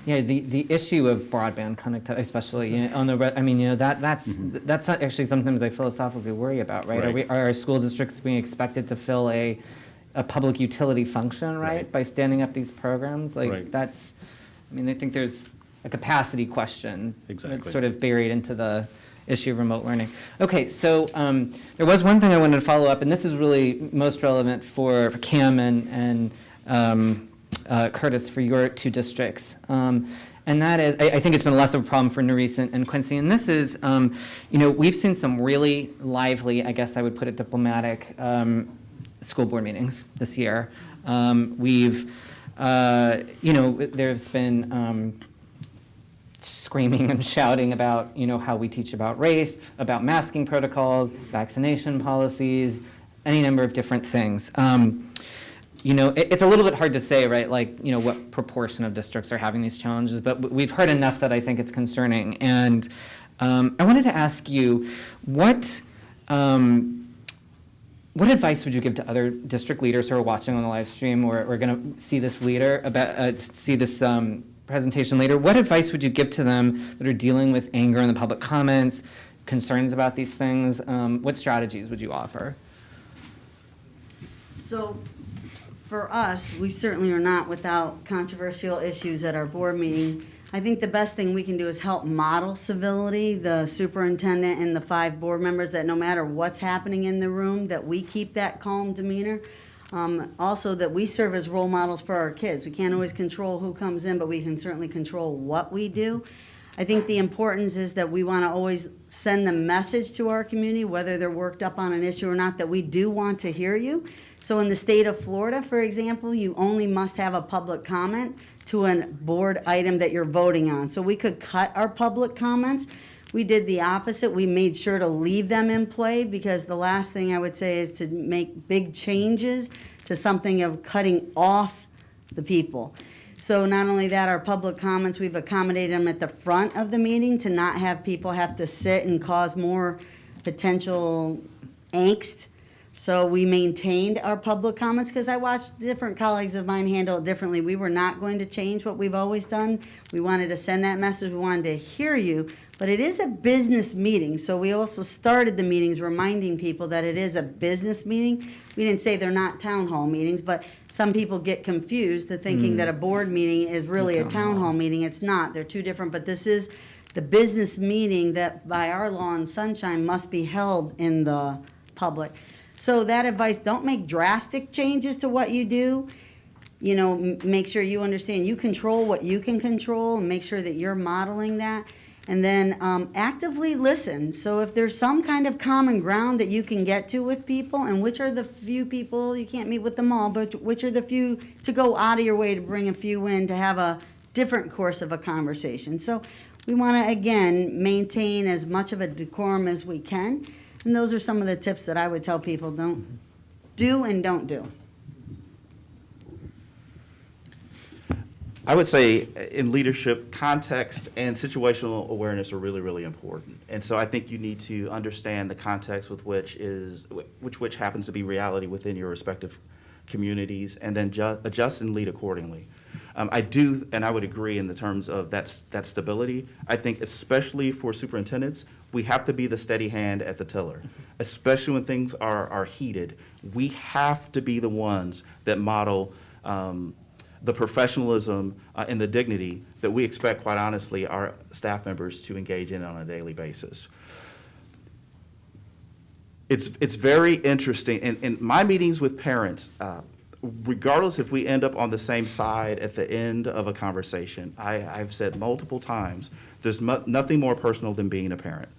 Yeah, the issue of broadband connectivity, especially on the, that's not actually sometimes I philosophically worry about, right? Right. Are our school districts being expected to fill a public utility function, right? By standing up these programs? Like Right. that's, I think there's a capacity question. Exactly. That's sort of buried into the issue of remote learning. Okay, so there was one thing I wanted to follow up, and this is really most relevant for Cam and Curtis, for your two districts. And that is, I think it's been less of a problem for Noris and Quincy. And this is, we've seen some really lively, I guess I would put it diplomatic, school board meetings this year. There's been screaming and shouting about, how we teach about race, about masking protocols, vaccination policies, any number of different things. It's a little bit hard to say, right, what proportion of districts are having these challenges, but we've heard enough that I think it's concerning. And I wanted to ask you, what advice would you give to other district leaders who are watching on the live stream or are going to see this presentation later? What advice would you give to them that are dealing with anger in the public comments, concerns about these things? What strategies would you offer? So for us, we certainly are not without controversial issues at our board meeting. I think the best thing we can do is help model civility, the superintendent and the 5 board members, that no matter what's happening in the room, that we keep that calm demeanor. Also, that we serve as role models for our kids. We can't always control who comes in, but we can certainly control what we do. I think the importance is that we want to always send the message to our community, whether they're worked up on an issue or not, that we do want to hear you. So in the state of Florida, for example, you only must have a public comment to a board item that you're voting on. So we could cut our public comments. We did the opposite. We made sure to leave them in play, because the last thing I would say is to make big changes to something of cutting off the people. So not only that, our public comments, we've accommodated them at the front of the meeting to not have people have to sit and cause more potential angst. So we maintained our public comments, because I watched different colleagues of mine handle it differently. We were not going to change what we've always done. We wanted to send that message. We wanted to hear you. But it is a business meeting, so we also started the meetings reminding people that it is a business meeting. We didn't say they're not town hall meetings, but some people get confused to thinking that a board meeting is really a town hall meeting. It's not. They're two different, but this is the business meeting that by our law and sunshine must be held in the public. So that advice, don't make drastic changes to what you do. Make sure you understand you control what you can control, and make sure that you're modeling that. And then actively listen. So if there's some kind of common ground that you can get to with people, and which are the few people, you can't meet with them all, but which are the few to go out of your way to bring a few in to have a different course of a conversation. So we want to, again, maintain as much of a decorum as we can. And those are some of the tips that I would tell people don't do and don't do. I would say in leadership, context and situational awareness are really, really important. And so I think you need to understand the context with which happens to be reality within your respective communities, and then adjust and lead accordingly. I do, and I would agree in the terms of that stability. I think especially for superintendents, we have to be the steady hand at the tiller, especially when things are heated. We have to be the ones that model the professionalism and the dignity that we expect, quite honestly, our staff members to engage in on a daily basis. It's very interesting. In my meetings with parents, regardless if we end up on the same side at the end of a conversation, I've said multiple times, there's nothing more personal than being a parent.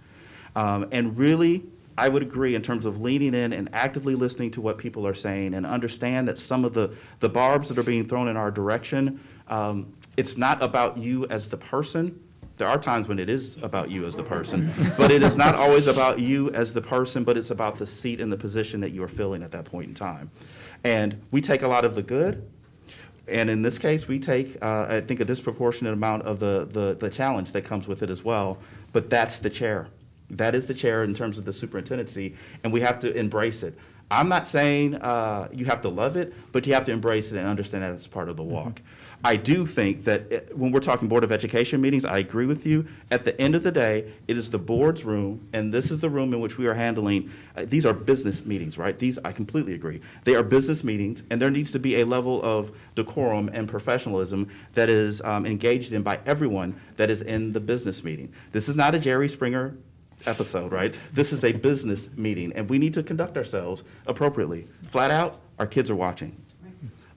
And really, I would agree in terms of leaning in and actively listening to what people are saying, and understand that some of the barbs that are being thrown in our direction, it's not about you as the person. There are times when it is about you as the person, but it is not always about you as the person, but it's about the seat and the position that you are filling at that point in time. And we take a lot of the good, and in this case, we take, I think, a disproportionate amount of the challenge that comes with it as well, but that's the chair. That is the chair in terms of the superintendency, and we have to embrace it. I'm not saying you have to love it, but you have to embrace it and understand that it's part of the walk. I do think that when we're talking Board of Education meetings, I agree with you. At the end of the day, it is the board's room, and this is the room in which we are handling, these are business meetings, right? These, I completely agree. They are business meetings, and there needs to be a level of decorum and professionalism that is engaged in by everyone that is in the business meeting. This is not a Jerry Springer episode, right? This is a business meeting, and we need to conduct ourselves appropriately. Flat out, our kids are watching.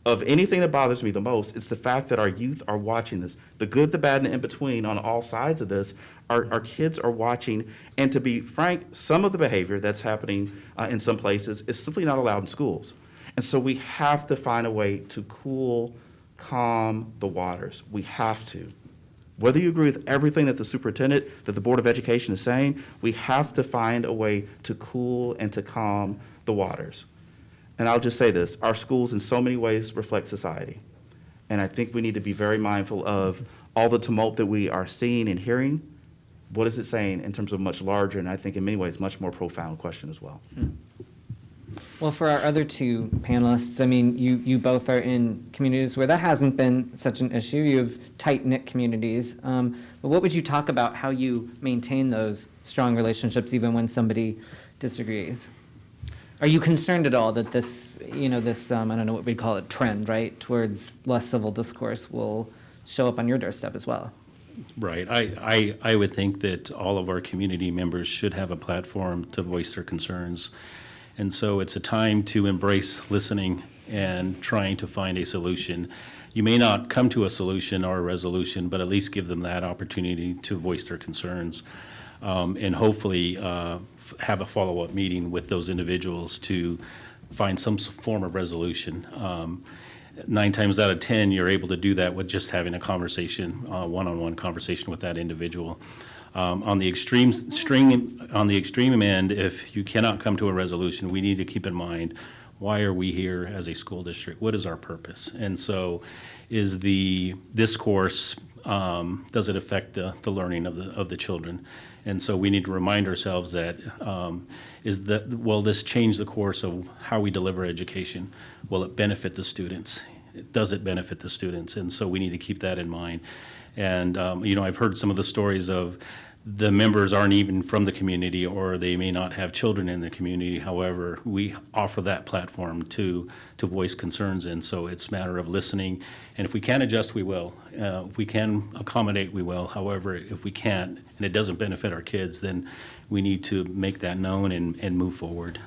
of anything that bothers me the most, it's the fact that our youth are watching this. The good, the bad, and in between on all sides of this, our kids are watching. And to be frank, some of the behavior that's happening in some places is simply not allowed in schools. And so we have to find a way to cool, calm the waters. We have to. Whether you agree with everything that the superintendent, that the Board of Education is saying, we have to find a way to cool and to calm the waters. And I'll just say this, our schools in so many ways reflect society. And I think we need to be very mindful of all the tumult that we are seeing and hearing. What is it saying in terms of much larger, and I think in many ways, much more profound question as well. Well, for our other two panelists, I mean, you both are in communities where that hasn't been such an issue. You have tight-knit communities. But what would you talk about how you maintain those strong relationships even when somebody disagrees? Are you concerned at all that this, this, I don't know what we'd call it, trend, right, towards less civil discourse will show up on your doorstep as well? Right. I would think that all of our community members should have a platform to voice their concerns. And so it's a time to embrace listening and trying to find a solution. You may not come to a solution or a resolution, but at least give them that opportunity to voice their concerns. And hopefully have a follow-up meeting with those individuals to find some form of resolution. 9 times out of 10, you're able to do that with just having a conversation, one-on-one conversation with that individual. On the extreme end, if you cannot come to a resolution, we need to keep in mind, why are we here as a school district? What is our purpose? And so is this course, does it affect the learning of the children? And so we need to remind ourselves that, will this change the course of how we deliver education? Will it benefit the students? Does it benefit the students? And so we need to keep that in mind. And, I've heard some of the stories of the members aren't even from the community, or they may not have children in the community. However, we offer that platform to voice concerns, and so it's a matter of listening. And if we can adjust, we will. If we can accommodate, we will. However, if we can't, and it doesn't benefit our kids, then we need to make that known and move forward.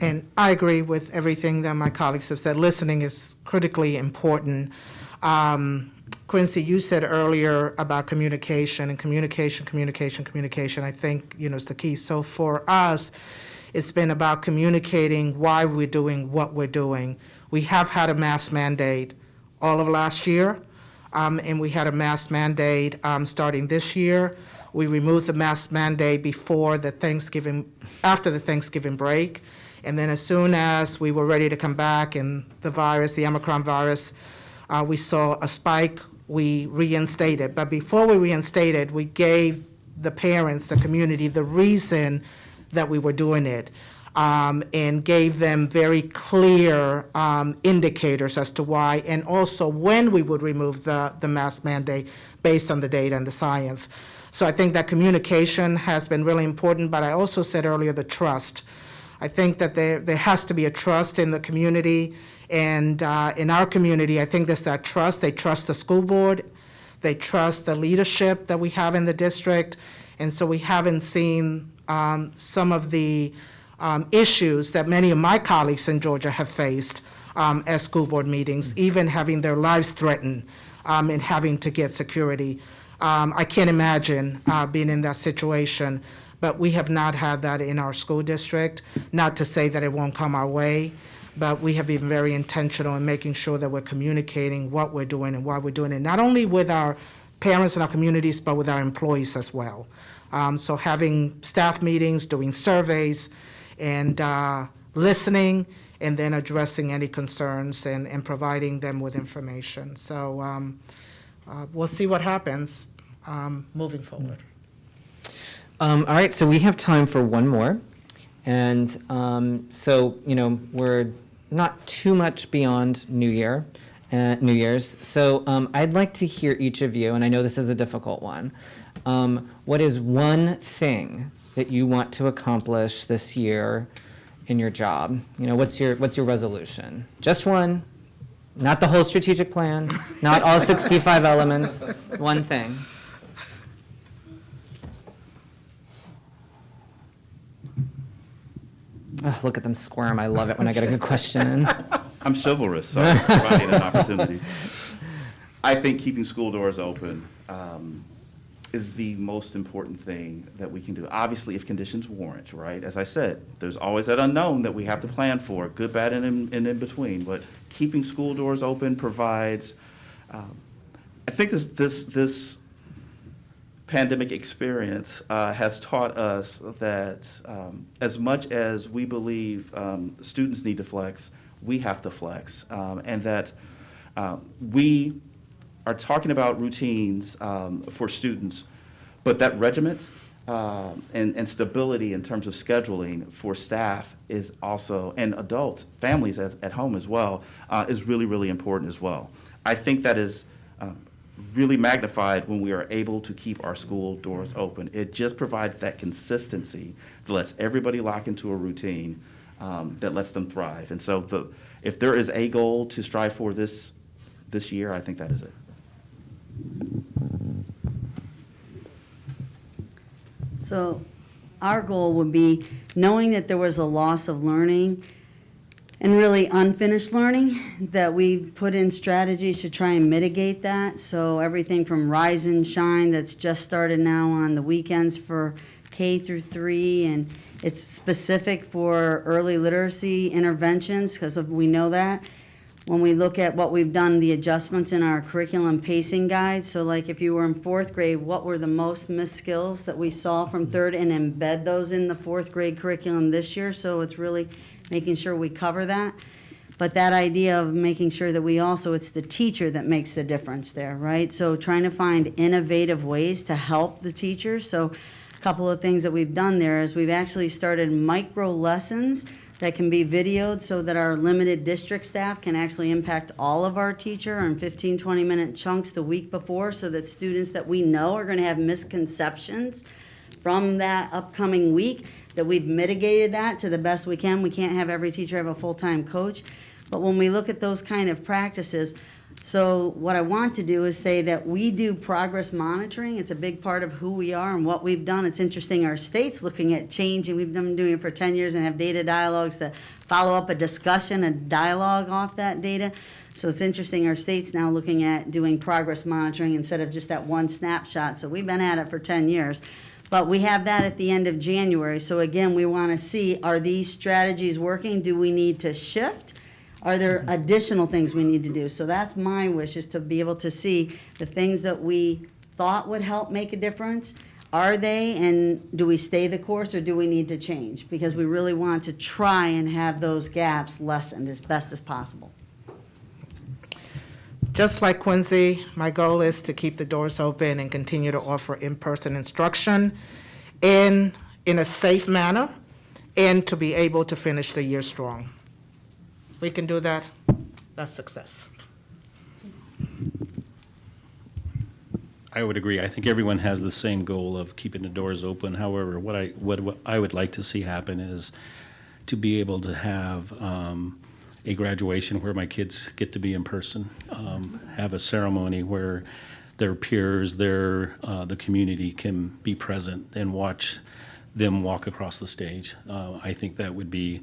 And I agree with everything that my colleagues have said. Listening is critically important. Quincy, you said earlier about communication and communication. I think, is the key. So for us, it's been about communicating why we're doing what we're doing. We have had a mask mandate all of last year, and we had a mask mandate starting this year. We removed the mask mandate after the Thanksgiving break. And then as soon as we were ready to come back and the Omicron virus, we saw a spike, we reinstated. But before we reinstated, we gave the parents, the community, the reason that we were doing it, and gave them very clear indicators as to why, and also when we would remove the mask mandate based on the data and the science. So I think that communication has been really important, but I also said earlier the trust. I think that there has to be a trust in the community, and in our community, I think there's that trust. They trust the school board, they trust the leadership that we have in the district, and so we haven't seen some of the issues that many of my colleagues in Georgia have faced at school board meetings, even having their lives threatened and having to get security. I can't imagine being in that situation. But we have not had that in our school district. Not to say that it won't come our way, but we have been very intentional in making sure that we're communicating what we're doing and why we're doing it, not only with our parents and our communities, but with our employees as well. So having staff meetings, doing surveys, and listening, and then addressing any concerns and providing them with information. So we'll see what happens moving forward. All right, so we have time for one more. And we're not too much beyond New Year's. So I'd like to hear each of you, and I know this is a difficult one. What is one thing that you want to accomplish this year in your job? What's your resolution? Just one, not the whole strategic plan, not all 65 elements, one thing. Oh, look at them squirm. I love it when I get a good question. I'm chivalrous, so I'm providing an opportunity. I think keeping school doors open is the most important thing that we can do. Obviously, if conditions warrant, right? As I said, there's always that unknown that we have to plan for, good, bad, and in between. But keeping school doors open provides, I think this pandemic experience has taught us that as much as we believe students need to flex, we have to flex, and that we are talking about routines for students, but that regiment and stability in terms of scheduling for staff is also, and adults, families at home as well, is really, really important as well. I think that is really magnified when we are able to keep our school doors open. It just provides that consistency that lets everybody lock into a routine that lets them thrive. And so if there is a goal to strive for this year, I think that is it. So our goal would be, knowing that there was a loss of learning and really unfinished learning, that we put in strategies to try and mitigate that. So everything from Rise and Shine that's just started now on the weekends for K through 3, and it's specific for early literacy interventions, because we know that. When we look at what we've done, the adjustments in our curriculum pacing guide, so like if you were in 4th grade, what were the most missed skills that we saw from 3rd, and embed those in the 4th grade curriculum this year. So it's really making sure we cover that. But that idea of making sure that we also, it's the teacher that makes the difference there, right? So trying to find innovative ways to help the teachers. So a couple of things that we've done there is we've actually started micro lessons that can be videoed so that our limited district staff can actually impact all of our teacher in 15, 20-minute chunks the week before, so that students that we know are going to have misconceptions from that upcoming week, that we've mitigated that to the best we can. We can't have every teacher have a full-time coach. But when we look at those kind of practices, so what I want to do is say that we do progress monitoring. It's a big part of who we are and what we've done. It's interesting, our state's looking at changing. We've been doing it for 10 years and have data dialogues to follow up a discussion, a dialogue off that data. So it's interesting, our state's now looking at doing progress monitoring instead of just that one snapshot. So we've been at it for 10 years. But we have that at the end of January. So again, we want to see, are these strategies working? Do we need to shift? Are there additional things we need to do? So that's my wish, is to be able to see the things that we thought would help make a difference. Are they, and do we stay the course, or do we need to change? Because we really want to try and have those gaps lessened as best as possible. Just like Quincy, my goal is to keep the doors open and continue to offer in-person instruction in a safe manner, and to be able to finish the year strong. We can do that. That's success. I would agree. I think everyone has the same goal of keeping the doors open. However, what I would like to see happen is to be able to have a graduation where my kids get to be in person, have a ceremony where their peers, the community can be present and watch them walk across the stage. I think that would be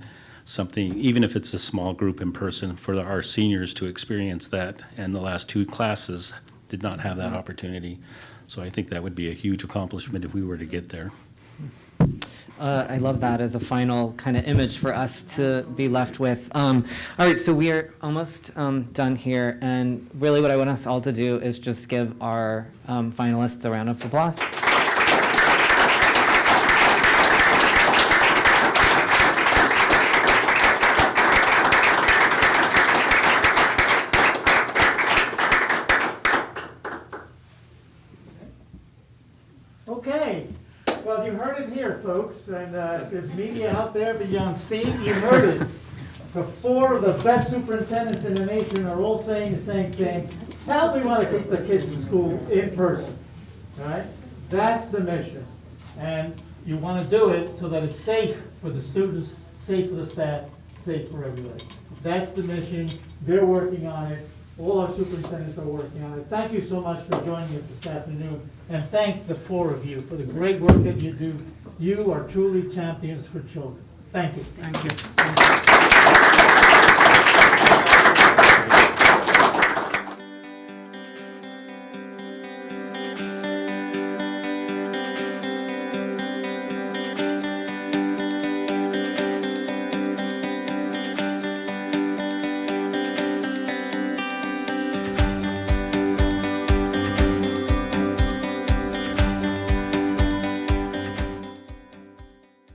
something, even if it's a small group in person, for our seniors to experience that, and the last 2 classes did not have that opportunity. So I think that would be a huge accomplishment if we were to get there. I love that as a final kind of image for us to be left with. All right, so we are almost done here, and really what I want us all to do is just give our finalists a round of applause. Okay, well, you heard it here, folks, and if there's media out there beyond Steve, you heard it. The 4 of the best superintendents in the nation are all saying the same thing. How do we want to keep the kids in school in person, right? That's the mission. And you want to do it so that it's safe for the students, safe for the staff, safe for everybody. That's the mission. They're working on it. All our superintendents are working on it. Thank you so much for joining us this afternoon. And thank the 4 of you for the great work that you do. You are truly champions for children. Thank you. Thank you.